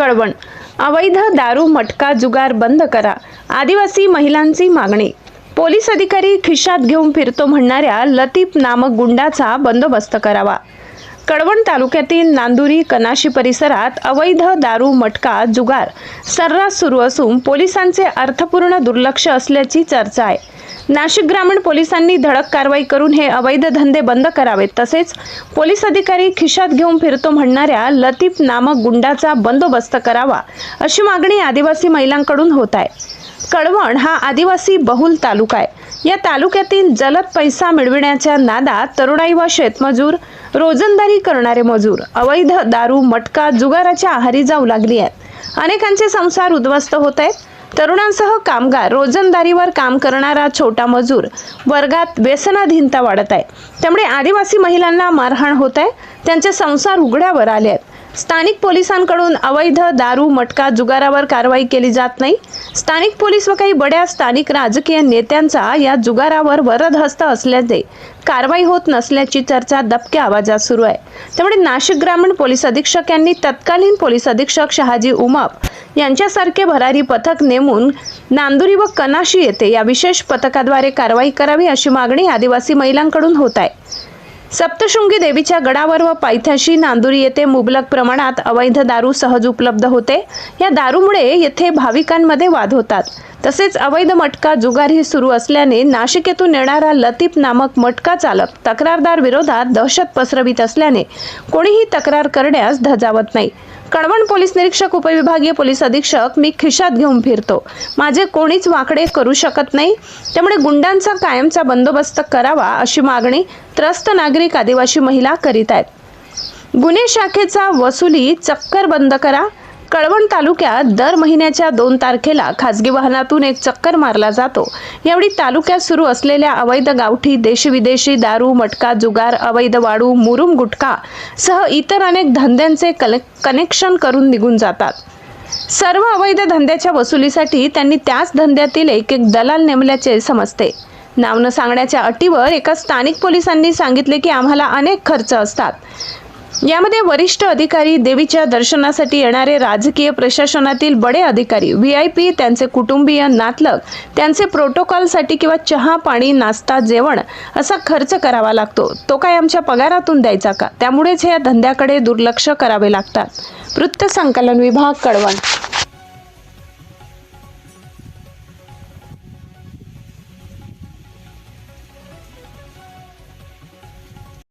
कळवण, अवैध दारू मटका जुगार बंद करा, आदिवासी महिलांची मागणी। पोलीस अधिकारी खिशात घेऊन फिरतो म्हणणाऱ्या लतीफ नामक गुंडाचा बंदोबस्त करावा। कळवण तालुक्यातील नांदुरी कनाशी परिसरात अवैध दारू मटका जुगार सर्रास सुरू असून पोलिसांचे अर्थपूर्ण दुर्लक्ष असल्याची चर्चा आहे। नाशिक ग्रामीण पोलिसांनी धडक कारवाई करून हे अवैध धंदे बंद करावेत, तसेच पोलीस अधिकारी खिशात घेऊन फिरतो म्हणणाऱ्या लतीफ नामक गुंडाचा बंदोबस्त करावा अशी मागणी आदिवासी महिलांकडून होत आहे। कळवण हा आदिवासी बहुल तालुका आहे। या तालुक्यातील जलद पैसा मिळविण्याच्या नादात तरुणाई व शेतमजूर, रोजंदारी करणारे मजूर अवैध दारू मटका जुगाराच्या आहारी जाऊ लागली आहेत। अनेकांचे संसार उद्ध्वस्त होत आहेत। तरुणांसह कामगार, रोजंदारीवर काम करणारा छोटा मजूर वर्गात व्यसनाधीनता वाढत आहे। त्यामुळे आदिवासी महिलांना मारहाण होत आहे, त्यांचे संसार उघड्यावर आले आहेत। स्थानिक पोलिसांकडून अवैध दारू मटका जुगारावर कारवाई केली जात नाही। स्थानिक पोलीस व काही बड्या स्थानिक राजकीय नेत्यांचा या जुगारावर वरदहस्त असल्याचे कारवाई होत नसल्याची चर्चा दबक्या आवाजात सुरू आहे। त्यामुळे नाशिक ग्रामीण पोलीस अधीक्षक यांनी तत्कालीन पोलीस अधीक्षक शहाजी उमप यांच्यासारखे भरारी पथक नेमून नांदुरी व कनाशी येथे या विशेष पथकाद्वारे कारवाई करावी अशी मागणी आदिवासी महिलांकडून होत आहे। सप्तशृंगी देवीच्या गडावर व पायथ्याशी नांदुरी येथे मुबलक प्रमाणात अवैध दारू सहज उपलब्ध होते। या दारूमुळे येथे भाविकांमध्ये वाद होतात। तसेच अवैध मटका जुगारही सुरू असल्याने नाशिक येथून येणारा लतीफ नामक मटका चालक तक्रारदार विरोधात दहशत पसरवित असल्याने कोणीही तक्रार करण्यास धजावत नाही। कळवण पोलीस निरीक्षक उपविभागीय पोलीस अधीक्षक, मी खिशात घेऊन फिरतो, माझे कोणीच वाकडे करू शकत नाही, त्यामुळे गुंडांचा कायमचा बंदोबस्त करावा अशी मागणी त्रस्त नागरिक आदिवासी महिला करीत आहेत। गुन्हे शाखेचा वसुली चक्कर बंद करा। कळवण तालुक्यात दर महिन्याच्या 2 तारखेला खासगी वाहनातून एक चक्कर मारला जातो। यावेळी तालुक्यात सुरू असलेल्या अवैध गावठी देशी विदेशी दारू मटका जुगार, अवैध वाळू, मुरुम गुटखा सह इतर अनेक धंद्यांचे कनेक्शन करून निघून जातात। सर्व अवैध धंद्याच्या वसुलीसाठी त्यांनी त्याच धंद्यातील एक दलाल नेमल्याचे समजते। नाव न सांगण्याच्या अटीवर एका स्थानिक पोलिसांनी सांगितले की आम्हाला अनेक खर्च असतात। यामध्ये वरिष्ठ अधिकारी, देवीच्या दर्शनासाठी येणारे राजकीय प्रशासनातील बडे अधिकारी, VIP, त्यांचे कुटुंबीय, नातलग, त्यांचे प्रोटोकॉलसाठी किंवा चहा पाणी नाश्ता जेवण असा खर्च करावा लागतो। तो काय आमच्या पगारातून द्यायचा का? त्यामुळेच या धंद्याकडे दुर्लक्ष करावे लागतात। वृत्त संकलन विभाग, कळवण।